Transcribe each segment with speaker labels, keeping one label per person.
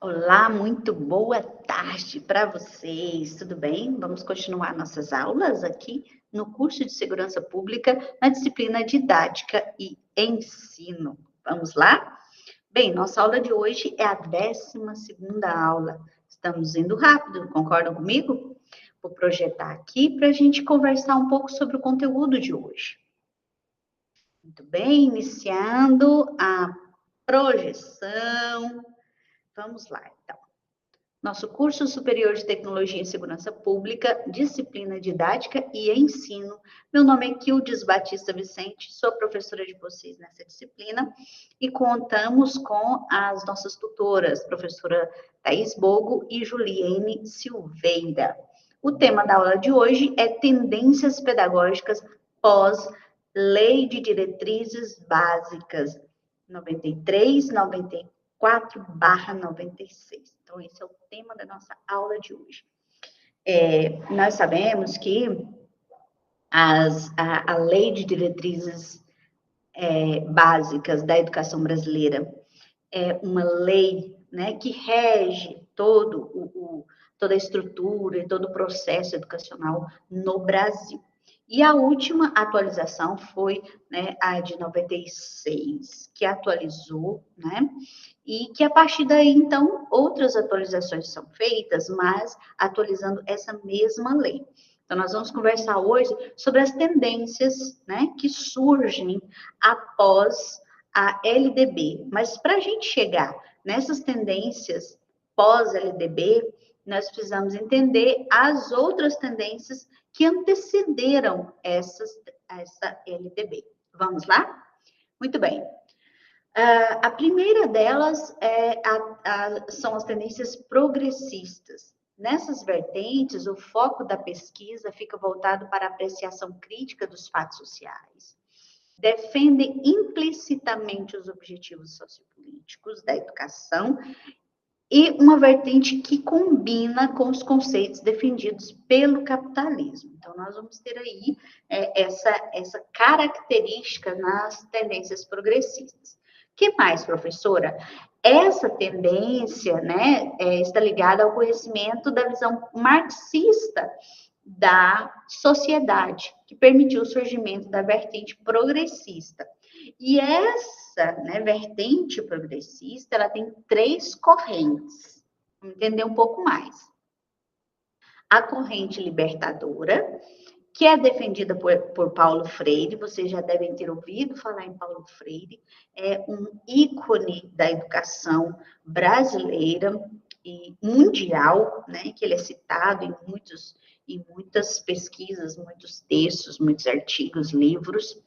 Speaker 1: Olá, muito boa tarde para vocês, tudo bem? Vamos continuar nossas aulas aqui no curso de Segurança Pública, na disciplina Didática e Ensino. Vamos lá? Bem, nossa aula de hoje é a 12ª aula. Estamos indo rápido, concordam comigo? Vou projetar aqui para a gente conversar um pouco sobre o conteúdo de hoje. Muito bem, iniciando a projeção. Vamos lá, então. Nosso curso superior de Tecnologia em Segurança Pública, disciplina Didática e Ensino. Meu nome é Quildes Batista Vicente, sou professora de vocês nessa disciplina e contamos com as nossas tutoras, professora Thaís Bogo e Juliene Silveira. O tema da aula de hoje é Tendências Pedagógicas pós-Lei de Diretrizes Básicas 93, 94/96. Então, esse é o tema da nossa aula de hoje. Nós sabemos que a Lei de Diretrizes Básicas da Educação Brasileira é uma lei, né, que rege toda a estrutura e todo o processo educacional no Brasil. E a última atualização foi, né, a de 96, que atualizou, né, e que a partir daí, então, outras atualizações são feitas, mas atualizando essa mesma lei. Então, nós vamos conversar hoje sobre as tendências, né, que surgem após a LDB. Mas para a gente chegar nessas tendências pós-LDB, nós precisamos entender as outras tendências que antecederam essa LDB. Vamos lá? Muito bem. A primeira delas são as tendências progressistas. Nessas vertentes, o foco da pesquisa fica voltado para a apreciação crítica dos fatos sociais, defendem implicitamente os objetivos sociopolíticos da educação e uma vertente que combina com os conceitos defendidos pelo capitalismo. Então, nós vamos ter aí essa característica nas tendências progressistas. Que mais, professora? Essa tendência, né, está ligada ao conhecimento da visão marxista da sociedade, que permitiu o surgimento da vertente progressista. E essa, né, vertente progressista, ela tem 3 correntes. Vamos entender um pouco mais. A corrente libertadora, que é defendida por Paulo Freire, vocês já devem ter ouvido falar em Paulo Freire, é um ícone da educação brasileira e mundial, né, que ele é citado em muitas pesquisas, muitos textos, muitos artigos, livros.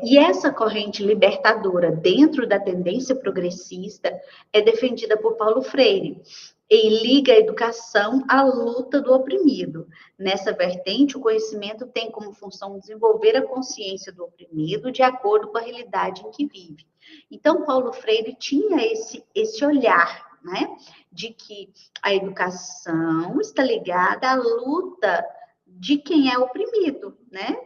Speaker 1: E essa corrente libertadora, dentro da tendência progressista, é defendida por Paulo Freire e liga a educação à luta do oprimido. Nessa vertente, o conhecimento tem como função desenvolver a consciência do oprimido de acordo com a realidade em que vive. Então, Paulo Freire tinha esse olhar, né, de que a educação está ligada à luta de quem é oprimido, né,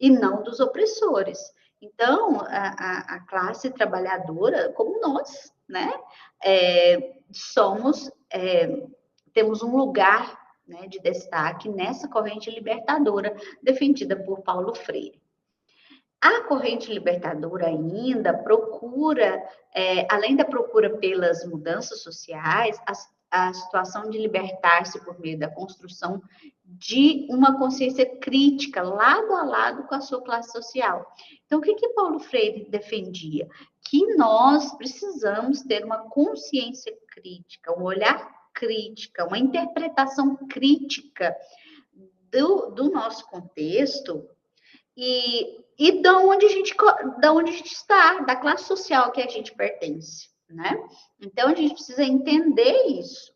Speaker 1: e não dos opressores. Então, a classe trabalhadora, como nós, né, temos um lugar, né, de destaque nessa corrente libertadora defendida por Paulo Freire. A corrente libertadora ainda procura, além da procura pelas mudanças sociais, a situação de libertar-se por meio da construção de uma consciência crítica, lado a lado com a sua classe social. Então, o que Paulo Freire defendia? Que nós precisamos ter uma consciência crítica, um olhar crítica, uma interpretação crítica do nosso contexto e da onde a gente está, da classe social que a gente pertence, né? Então, a gente precisa entender isso.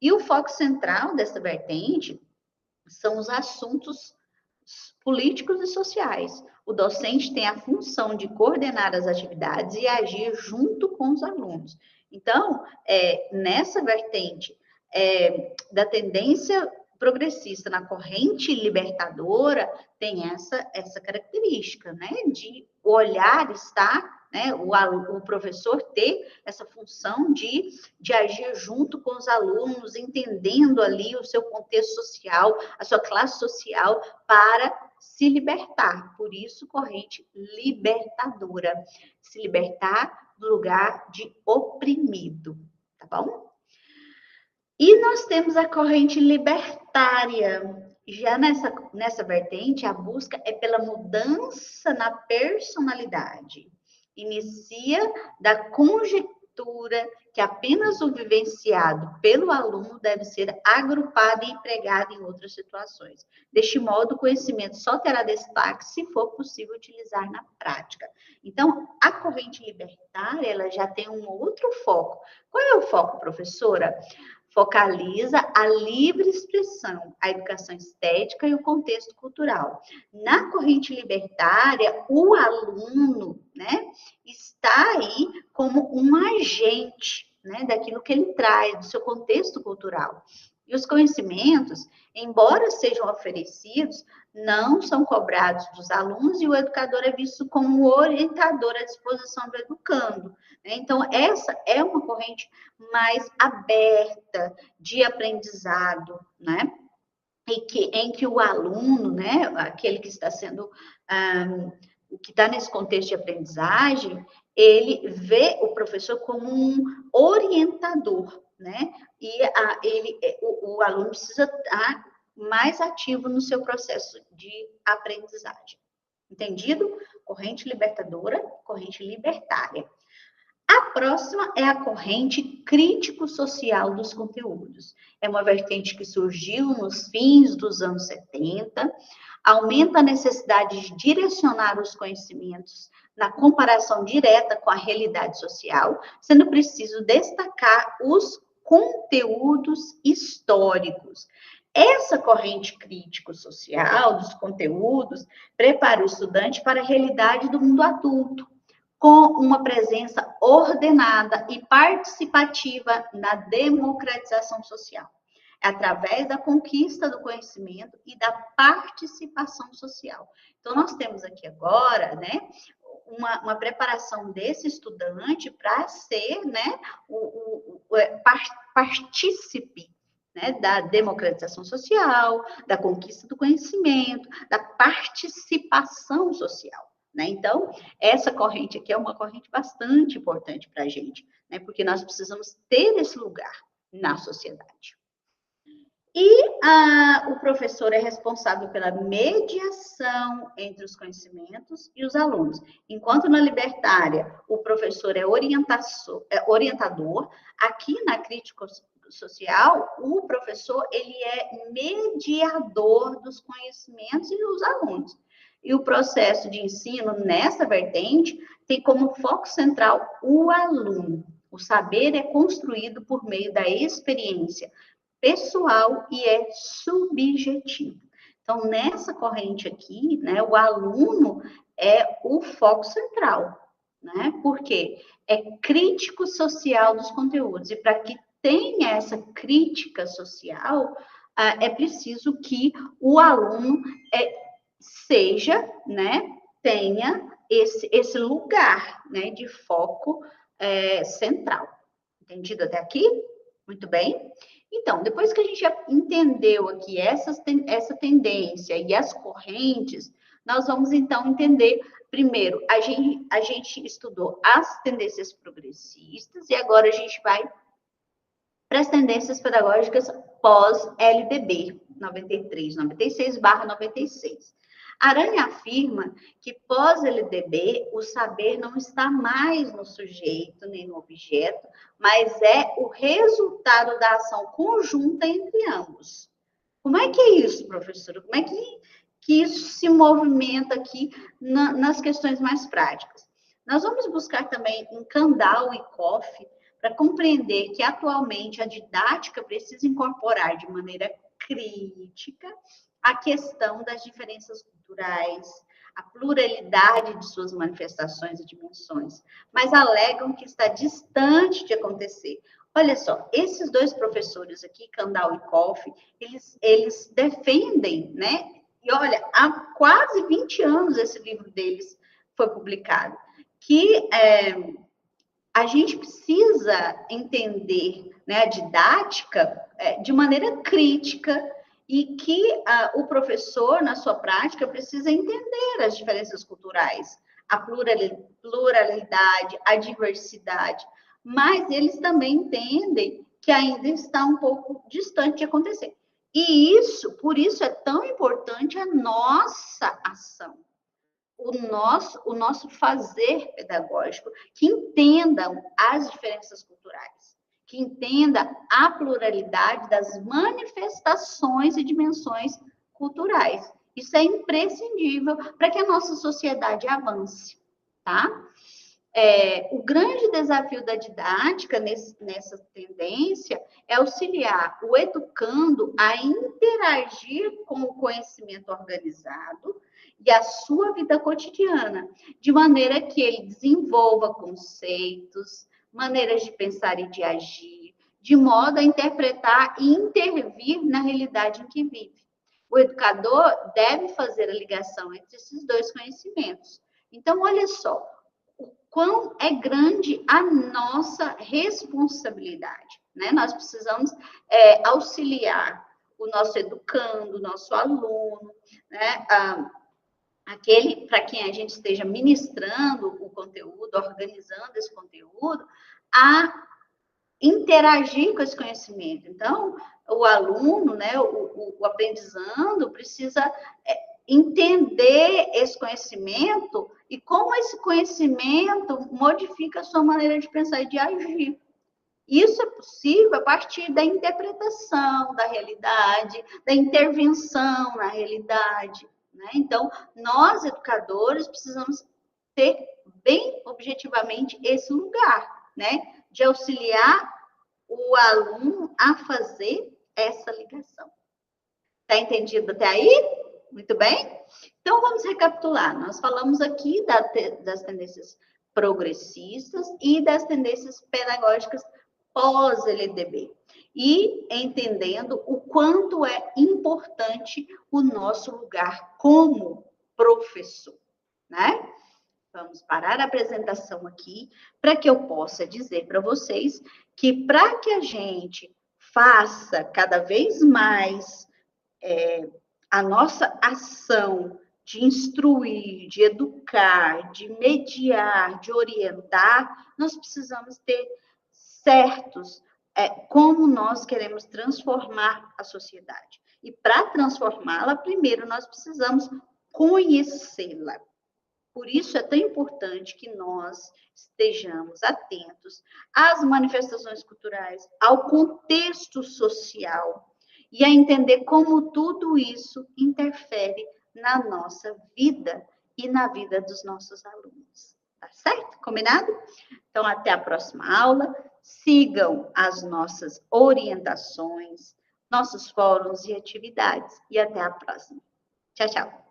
Speaker 1: E o foco central dessa vertente são os assuntos políticos e sociais. O docente tem a função de coordenar as atividades e agir junto com os alunos. Então, nessa vertente da tendência progressista na corrente libertadora, tem essa característica, né, de o olhar estar né? O professor ter essa função de agir junto com os alunos, entendendo ali o seu contexto social, a sua classe social, para se libertar. Por isso, corrente libertadora. Se libertar do lugar de oprimido, tá bom? E nós temos a corrente libertária. Já nessa vertente, a busca é pela mudança na personalidade. Inicia da conjectura que apenas o vivenciado pelo aluno deve ser agrupado e empregado em outras situações. Deste modo, o conhecimento só terá destaque se for possível utilizar na prática. Então, a corrente libertária, ela já tem um outro foco. Qual é o foco, professora? Focaliza a livre expressão, a educação estética e o contexto cultural. Na corrente libertária, o aluno, né, está aí como um agente, né, daquilo que ele traz, do seu contexto cultural. E os conhecimentos, embora sejam oferecidos, não são cobrados dos alunos e o educador é visto como orientador à disposição do educando. Então, essa é uma corrente mais aberta de aprendizado, né? Em que o aluno, né, aquele que está sendo, que está nesse contexto de aprendizagem, ele vê o professor como um orientador, né? E o aluno precisa estar mais ativo no seu processo de aprendizagem. Entendido? Corrente libertadora, corrente libertária. A próxima é a corrente crítico-social dos conteúdos. É uma vertente que surgiu nos fins dos anos 70, aumenta a necessidade de direcionar os conhecimentos na comparação direta com a realidade social, sendo preciso destacar os conteúdos históricos. Essa corrente crítico-social dos conteúdos prepara o estudante para a realidade do mundo adulto, com uma presença ordenada e participativa na democratização social, através da conquista do conhecimento e da participação social. Então, nós temos aqui agora, né, uma preparação desse estudante para ser, né, partícipe, né, da democratização social, da conquista do conhecimento, da participação social. Né? Então, essa corrente aqui é uma corrente bastante importante para a gente, né? Porque nós precisamos ter esse lugar na sociedade. E o professor é responsável pela mediação entre os conhecimentos e os alunos. Enquanto na libertária, o professor é orientador, aqui na crítica social, o professor ele é mediador dos conhecimentos e dos alunos. E o processo de ensino nessa vertente tem como foco central o aluno. O saber é construído por meio da experiência pessoal e é subjetivo. Então, nessa corrente aqui, né, o aluno é o foco central, né? Porque é crítico social dos conteúdos. E para que tenha essa crítica social, é preciso que o aluno seja, né, tenha esse lugar, né, de foco central. Entendido até aqui? Muito bem. Então, depois que a gente já entendeu aqui essa tendência e as correntes, nós vamos então entender, primeiro, a gente estudou as tendências progressistas e agora a gente vai para as tendências pedagógicas pós-LDB, 93, 96/96. Aranha afirma que pós-LDB o saber não está mais no sujeito nem no objeto, mas é o resultado da ação conjunta entre ambos. Como é que é isso, professora? Como é que isso se movimenta aqui nas questões mais práticas? Nós vamos buscar também em Kandal e Koff para compreender que atualmente a didática precisa incorporar de maneira crítica a questão das diferenças culturais, a pluralidade de suas manifestações e dimensões, mas alegam que está distante de acontecer. Olha só, esses dois professores aqui, Kandal e Koff, eles defendem, né? E olha, há quase 20 anos esse livro deles foi publicado, que a gente precisa entender, né, a didática de maneira crítica e que o professor, na sua prática, precisa entender as diferenças culturais, a pluralidade, a diversidade, mas eles também entendem que ainda está um pouco distante de acontecer. E por isso é tão importante a nossa ação, o nosso fazer pedagógico, que entendam as diferenças culturais, que entenda a pluralidade das manifestações e dimensões culturais. Isso é imprescindível para que a nossa sociedade avance, tá? O grande desafio da didática nessa tendência é auxiliar o educando a interagir com o conhecimento organizado e a sua vida cotidiana, de maneira que ele desenvolva conceitos, maneiras de pensar e de agir, de modo a interpretar e intervir na realidade em que vive. O educador deve fazer a ligação entre esses dois conhecimentos. Então, olha só, o quão é grande a nossa responsabilidade, né? Nós precisamos auxiliar o nosso educando, o nosso aluno, né? Aquele para quem a gente esteja ministrando o conteúdo, organizando esse conteúdo, a interagir com esse conhecimento. Então, o aluno, né, o aprendizando, precisa entender esse conhecimento e como esse conhecimento modifica a sua maneira de pensar e de agir. Isso é possível a partir da interpretação da realidade, da intervenção na realidade, né? Então, nós, educadores, precisamos ter bem objetivamente esse lugar, né? De auxiliar o aluno a fazer essa ligação. Tá entendido até aí? Muito bem? Então, vamos recapitular. Nós falamos aqui das tendências progressistas e das tendências pedagógicas pós-LDB. E entendendo o quanto é importante o nosso lugar como professor, né? Vamos parar a apresentação aqui para que eu possa dizer para vocês que para que a gente faça cada vez mais a nossa ação de instruir, de educar, de mediar, de orientar, nós precisamos ter certos como nós queremos transformar a sociedade. E para transformá-la, primeiro nós precisamos conhecê-la. Por isso é tão importante que nós estejamos atentos às manifestações culturais, ao contexto social e a entender como tudo isso interfere na nossa vida e na vida dos nossos alunos. Tá certo? Combinado? Então, até a próxima aula. Sigam as nossas orientações, nossos fóruns e atividades. E até a próxima. Tchau, tchau.